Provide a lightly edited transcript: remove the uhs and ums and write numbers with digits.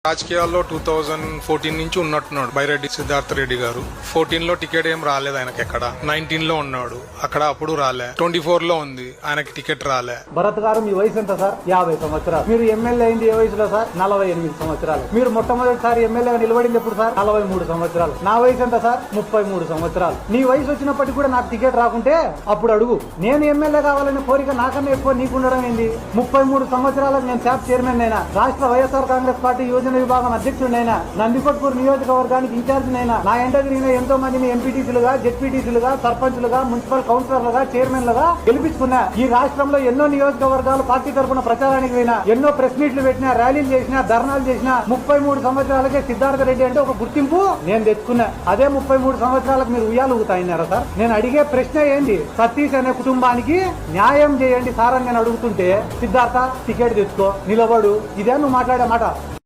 రాజకీయాల్లో 2014 నుంచి ఉన్నట్టున్నాడు బైరెడ్డి సిద్ధార్థ రెడ్డి గారు. 14 లో టికెట్ ఏం రాలేదు ఆయనకి. ఎక్కడ 19 లో ఉన్నాడు, అక్కడ అప్పుడు రాలే. 24 లో ఉంది, ఆయనకి టికెట్ రాలే. భరత్ గారు మీ వయసు ఎంత సార్? 50 సంవత్సరాలు. మీరు ఎమ్మెల్యే అయింది ఏ వయసులో సార్? 48 సంవత్సరాలు. మీరు మొట్టమొదటిసారి ఎమ్మెల్యేగా నిలబడింది ఎప్పుడు సార్? 43 సంవత్సరాలు. నా వయసు ఎంత సార్? 33 సంవత్సరాలు. నీ వయసు వచ్చినప్పటికీ కూడా నాకు టికెట్ రాకుంటే అప్పుడు అడుగు. నేను ఎమ్మెల్యే కావాలనే కోరిక నాకన్నా ఎక్కువ నీకుండడం ఏంది? 33 సంవత్సరాలకు నేను శాప్ చైర్మన్ అయినా, రాష్ట్ర వైఎస్ఆర్ కాంగ్రెస్ పార్టీ యోజన విభాగం అధ్యక్షుడినైనా, నందికొట్కూరు నియోజకవర్గానికి ఇన్ఛార్జ్ నైనా, నా ఎంట తిరిగిన ఎంతో మందిని ఎంపీటీసీలుగా, జెడ్పీటీసీలుగా, సర్పంచులుగా, మున్సిపల్ కౌన్సిలర్లుగా, చైర్మన్లుగా గెలిపించుకున్నా. ఈ రాష్ట్రంలో ఎన్నో నియోజకవర్గాలు పార్టీ తరఫున ప్రచారానికి పోయినా, ఎన్నో ప్రెస్ మీట్లు పెట్టినా, ర్యాలీలు చేసినా, ధర్నాలు చేసినా, 33 సంవత్సరాలకే సిద్ధార్థ రెడ్డి అంటే ఒక గుర్తింపు నేను తెచ్చుకున్నా. అదే 33 సంవత్సరాలకు మీరు ఉయ్యాలు ఊగుతాయినారా సార్? నేను అడిగే ప్రశ్న ఏంది? సతీష్ అనే కుటుంబానికి న్యాయం చేయండి సార్ అని నేను అడుగుతుంటే, సిద్ధార్థ టికెట్ తెచ్చుకో, నిలబడు, ఇదే నువ్వు మాట్లాడే మాట?